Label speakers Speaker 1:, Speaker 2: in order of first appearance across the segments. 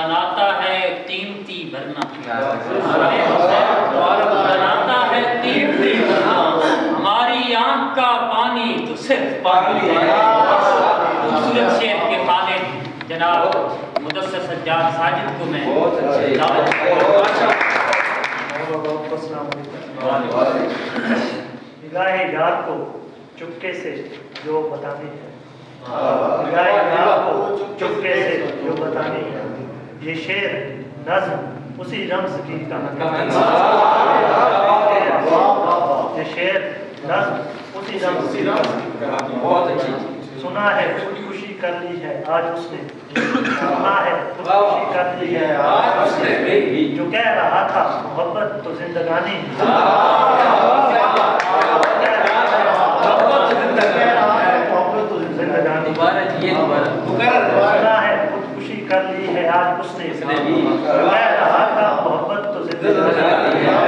Speaker 1: بناتا ہے قیمتی ورنہ، بناتا ہے قیمتی ورنہ، ہماری آنکھ کا پانی تو صرف پانی ہے۔ خوبصورت شعر کے خالق جناب مدثر سجاد ساجد کو میں دعوت
Speaker 2: نگاہ یار کو چپکے سے جو بتانی ہے، نگاہ یار کو چپکے سے جو بتانی ہے، یہ شعر نظم اسی رمز کی کہانی، یہ شعر نظم اسی رمز کی کہانی۔ بہت اچھی سنا ہے خودکشی کر لی ہے آج اس نے، سنا ہے خودکشی کر لی ہے آج اس نے، جو کہہ رہا تھا محبت تو زندگانی، سنا ہے خودکشی کر لی ہے آج اس نے، جو کہہ رہا تھا محبت تو زندگانی ہے۔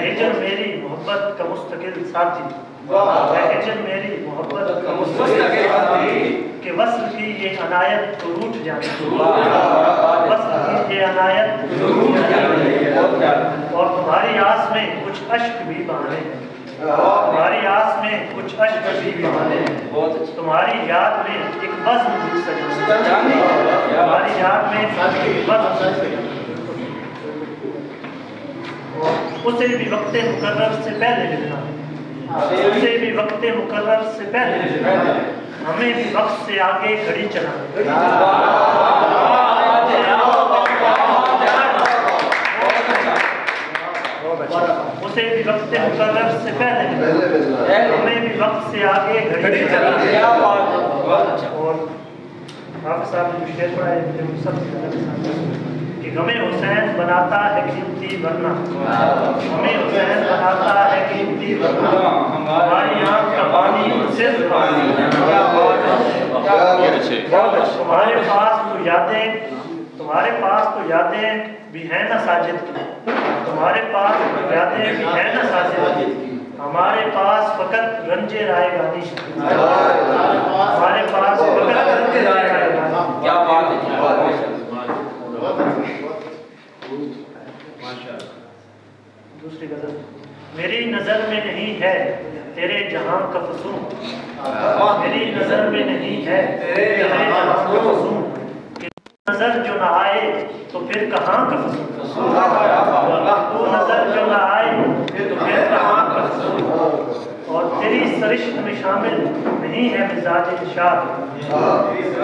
Speaker 2: ہجر میری محبت کا مستقل ساتھی، ہے ہجر میری محبت کا مستقل ساتھی، کہ وصل کی یہ عنایت تو روٹھ جانے، وصل کی یہ عنایت تو روٹھ جانے، اور تمہاری آس میں کچھ اشک بھی بہانے ہیں، تمہاری آس میں کچھ اشک بھی بہانے ہیں، تمہاری یاد میں ایک بزم بھی سجانے، تمہاری یاد میں ایک بزم سجانے، اسے بھی وقت مقرر سے پہلے ملنا، اسے بھی وقت مقرر سے پہلے ملنا، ہمیں بھی وقت سے آگے گھڑی چلانا، اسے بھی وقت مقرر سے پہلے ملنا، ہمیں بھی وقت سے آگے گھڑی چلانا۔ اور حافظ صاحب نے جو شعر پڑھا ہے مجھے سب سے زیادہ پسند ہے کہ غم حسین بناتا ہے قیمتی ورنہ، غم حسین بناتا ہے قیمتی ورنہ، ہماری آنکھ کا پانی صرف پانی، تمہارے پاس تو یادیں بھی ہیں نا ساجد کی، تمہارے پاس تو یادیں بھی ہیں نا ساجد کی، ہمارے پاس فقط رنجے رائے گانی، ہمارے پاس فقط رنجے رائے گانی۔ کیا بات ہے، دوسری غزل، میری نظر میں نہیں ہے تیرے جہاں کا فسون، میری نظر میں نہیں ہے تیرے جہاں کا فسون، نظر جو نہ آئے تو پھر کہاں کا فسون، تو نظر جو نہ آئے تو پھر کہاں کا فسون، اور تیری سرشت میں شامل نہیں ہے مزاج نشاط،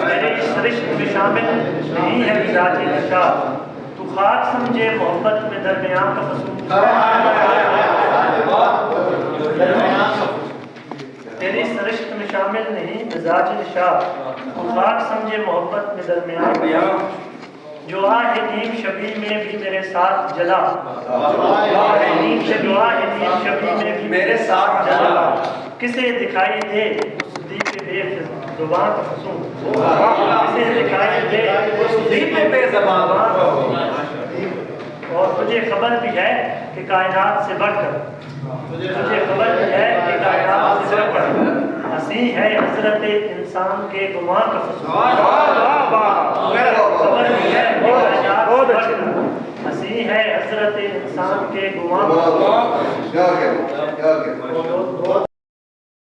Speaker 2: تیری سرشت میں شامل نہیں ہے مزاج نشاط، تو خاک سمجھے محبت میں درمیان کا فسون، تیری سرشت میں شامل نہیں مزاج نشاط، تو خاک سمجھے محبت میں درمیان کا فسون، جو آہ نیم شبی میں بھی میرے ساتھ جلا، جو آہ نیم شبی میں بھی میرے ساتھ جلا، کسے دکھائی دے صدیق بے زبان کا فسون، کسے دکھائی دے صدیق بے زبان کا فسون، اور تجھے خبر بھی ہے کہ کائنات سے بڑھ کر، تجھے خبر بھی ہے کہ کائنات سے بڑھ کر حسین ہے حضرت انسان کے گمان کا فسون، خبر بھی ہے کہ کائنات سے بڑھ کر حسین ہے حضرت انسان کے گمان کا فسون۔